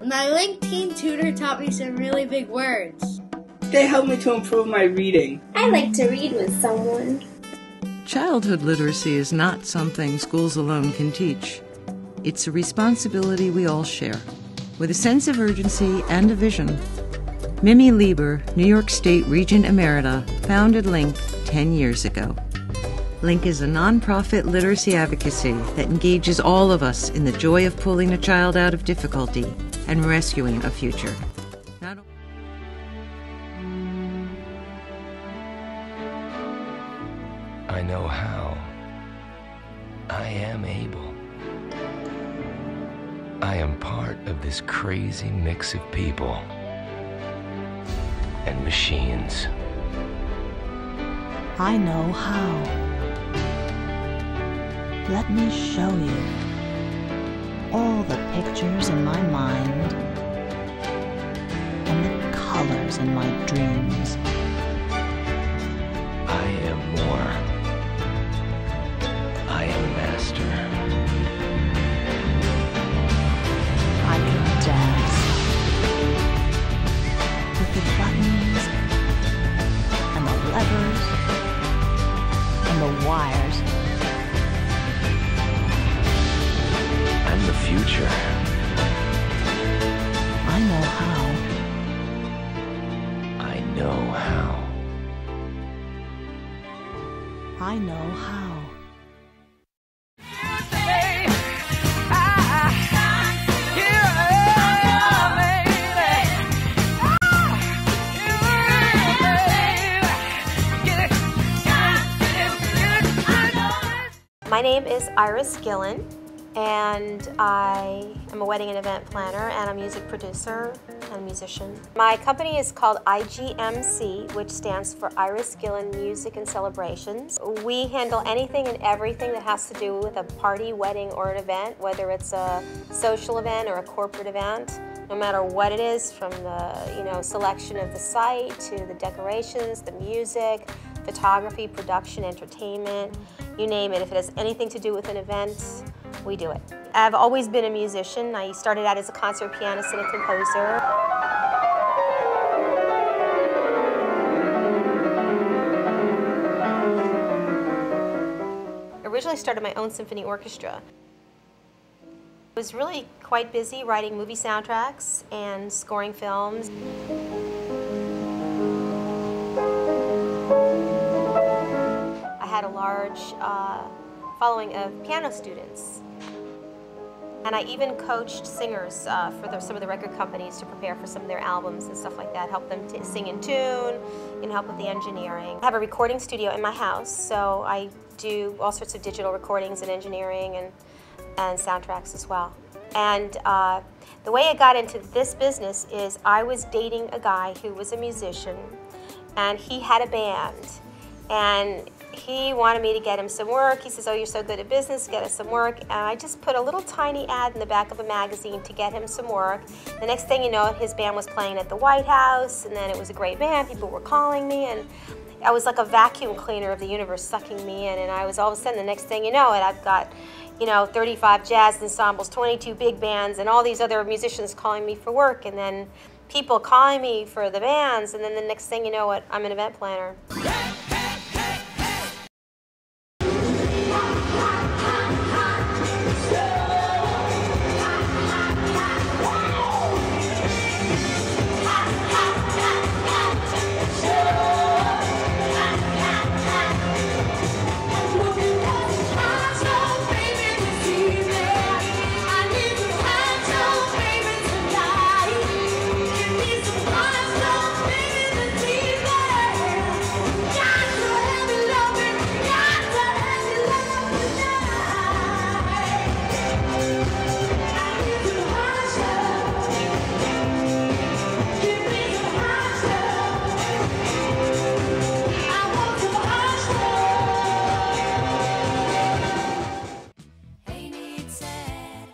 My LinkedIn tutor taught me some really big words. They helped me to improve my reading. I like to read with someone. Childhood literacy is not something schools alone can teach. It's a responsibility we all share. With a sense of urgency and a vision, Mimi Lieber, New York State Regent Emerita, founded LINK 10 years ago. LINK is a nonprofit literacy advocacy that engages all of us in the joy of pulling a child out of difficulty and rescuing a future. I know how. I am able. I am part of this crazy mix of people and machines. I know how. Let me show you all the pictures in my mind and the colors in my dreams. I am more. I am master. I can dance with the buttons and the levers and the wires I'm the future. I know how. I know how. I know how. My name is Iris Gillen, and I am a wedding and event planner and a music producer and musician. My company is called IGMC, which stands for Iris Gillen Music and Celebrations. We handle anything and everything that has to do with a party, wedding, or an event, whether it's a social event or a corporate event. No matter what it is, from the selection of the site to the decorations, the music, photography, production, entertainment, you name it. If it has anything to do with an event, we do it. I've always been a musician. I started out as a concert pianist and a composer. I originally started my own symphony orchestra. I was really quite busy writing movie soundtracks and scoring films. I had a large following of piano students. And I even coached singers for some of the record companies to prepare for some of their albums and stuff like that, help them to sing in tune, and help with the engineering. I have a recording studio in my house, so I do all sorts of digital recordings and engineering and soundtracks as well. And the way I got into this business is I was dating a guy who was a musician, and he had a band. And he wanted me to get him some work. He says, "Oh, you're so good at business, get us some work." And I just put a little tiny ad in the back of a magazine to get him some work. The next thing you know, his band was playing at the White House, and then it was a great band. People were calling me, and I was like a vacuum cleaner of the universe sucking me in. And I was all of a sudden, the next thing you know, I've got 35 jazz ensembles, 22 big bands, and all these other musicians calling me for work, and then people calling me for the bands, and then the next thing you know, I'm an event planner.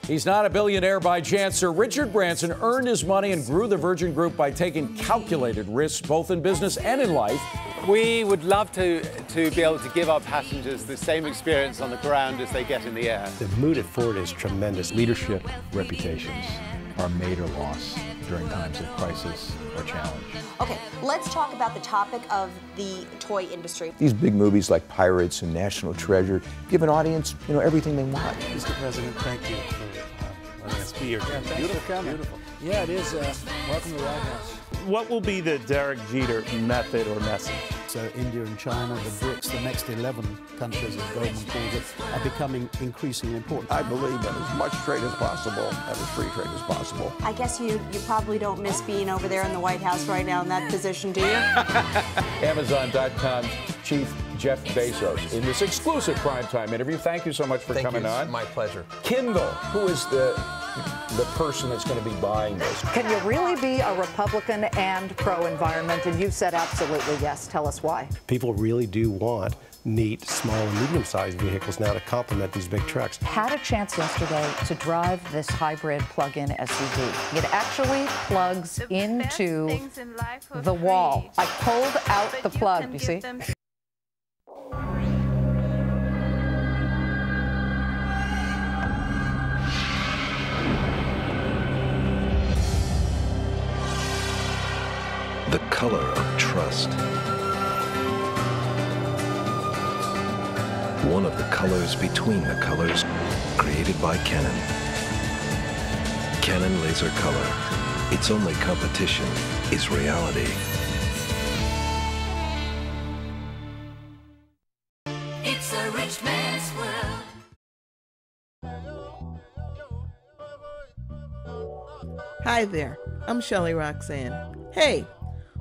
He's not a billionaire by chance. Sir Richard Branson earned his money and grew the Virgin Group by taking calculated risks, both in business and in life. We would love to be able to give our passengers the same experience on the ground as they get in the air. The mood at Ford is tremendous. Leadership, reputations. are made or lost during times of crisis or challenge. Okay, let's talk about the topic of the toy industry. These big movies like Pirates and National Treasure give an audience, everything they want. Mr. President, thank you for letting us be here. Yeah, beautiful. Beautiful. Yeah, it is. Welcome to the White House. What will be the Derek Jeter method or message? So India and China, the BRICS, the next 11 countries, as Goldman calls it, are becoming increasingly important. I believe in as much trade as possible and as free trade as possible. I guess you probably don't miss being over there in the White House right now in that position, do you? Amazon.com's Chief Jeff Bezos in this exclusive primetime interview. Thank you so much for coming on. My pleasure. Kindle, who is the person that's going to be buying this? Can you really be a Republican and pro-environment? And you said absolutely yes. Tell us why. People really do want neat, small and medium-sized vehicles now to complement these big trucks. Had a chance yesterday to drive this hybrid plug-in SUV. It actually plugs into the wall. I pulled out the plug, you see? The color of trust. One of the colors between the colors, created by Canon. Canon Laser Color. Its only competition is reality. It's a rich man's world. Hi there, I'm Shelley Roxanne. Hey,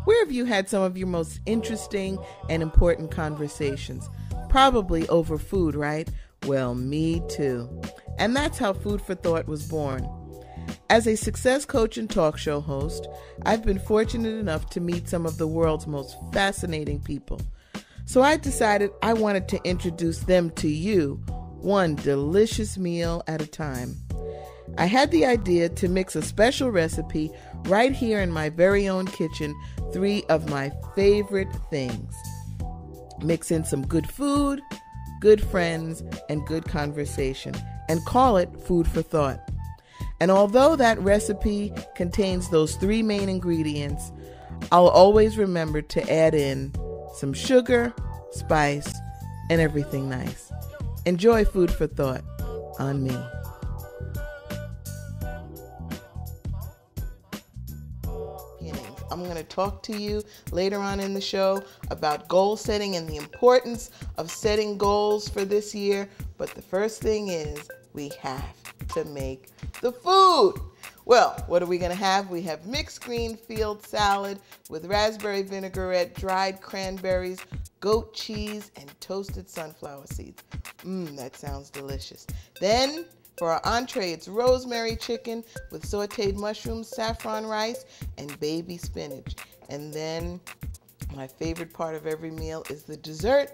where have you had some of your most interesting and important conversations? Probably over food, right? Well, me too. And that's how Food for Thought was born. As a success coach and talk show host, I've been fortunate enough to meet some of the world's most fascinating people. So I decided I wanted to introduce them to you, one delicious meal at a time. I had the idea to mix a special recipe right here in my very own kitchen, 3 of my favorite things. Mix in some good food, good friends, and good conversation, and call it Food for Thought. And although that recipe contains those 3 main ingredients, I'll always remember to add in some sugar, spice, and everything nice. Enjoy Food for Thought on me. I'm going to talk to you later on in the show about goal setting and the importance of setting goals for this year. But the first thing is we have to make the food. Well, what are we going to have? We have mixed green field salad with raspberry vinaigrette, dried cranberries, goat cheese, and toasted sunflower seeds. That sounds delicious. Then for our entree, it's rosemary chicken with sauteed mushrooms, saffron rice, and baby spinach. And then my favorite part of every meal is the dessert.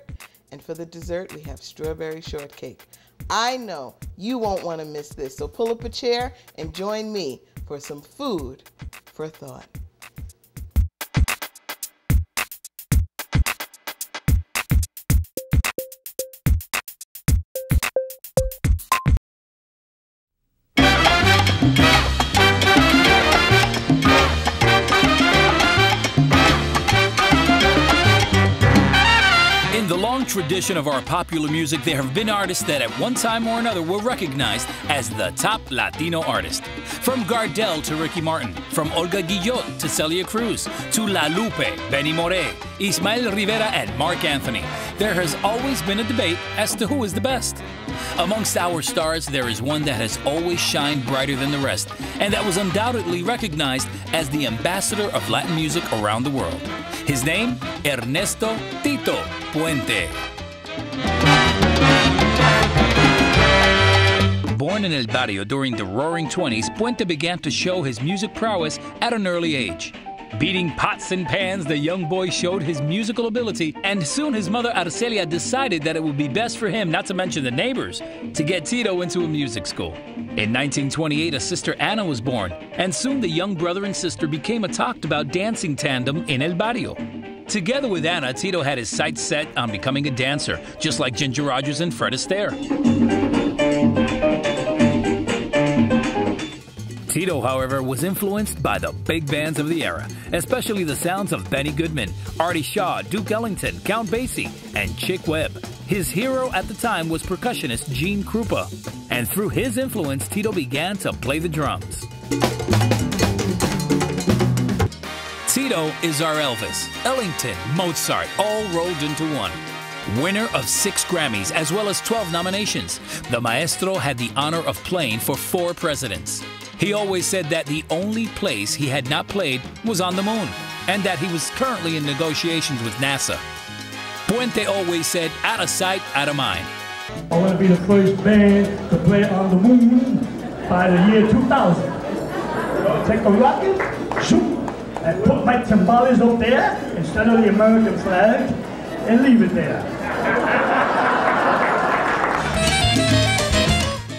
And for the dessert, we have strawberry shortcake. I know you won't want to miss this, so pull up a chair and join me for some food for thought. Tradition of our popular music, there have been artists that at one time or another were recognized as the top Latino artist. From Gardel to Ricky Martin, from Olga Guillot to Celia Cruz, to La Lupe, Benny Moré, Ismael Rivera, and Mark Anthony. There has always been a debate as to who is the best. Amongst our stars, there is one that has always shined brighter than the rest, and that was undoubtedly recognized as the ambassador of Latin music around the world. His name, Ernesto Tito Puente. Born in El Barrio during the Roaring 20s, Puente began to show his music prowess at an early age. Beating pots and pans, the young boy showed his musical ability, and soon his mother Arcelia decided that it would be best for him, not to mention the neighbors, to get Tito into a music school. In 1928, a sister Anna was born, and soon the young brother and sister became a talked-about dancing tandem in El Barrio. Together with Anna, Tito had his sights set on becoming a dancer, just like Ginger Rogers and Fred Astaire. Tito, however, was influenced by the big bands of the era, especially the sounds of Benny Goodman, Artie Shaw, Duke Ellington, Count Basie, and Chick Webb. His hero at the time was percussionist Gene Krupa, and through his influence, Tito began to play the drums. Tito is our Elvis, Ellington, Mozart, all rolled into one. Winner of 6 Grammys as well as 12 nominations, the maestro had the honor of playing for 4 presidents. He always said that the only place he had not played was on the moon, and that he was currently in negotiations with NASA. Puente always said, out of sight, out of mind. I want to be the first band to play on the moon by the year 2000. Take a rocket, shoot, and put my timbales up there instead of the American flag, and leave it there.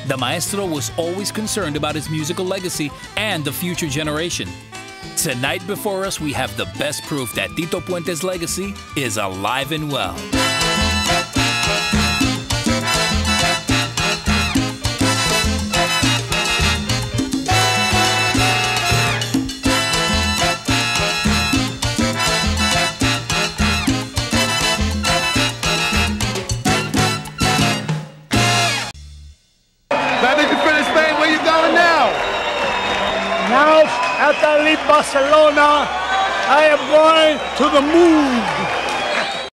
The maestro was always concerned about his musical legacy and the future generation. Tonight before us, we have the best proof that Tito Puente's legacy is alive and well. Now, after I leave Barcelona, I am going to the moon.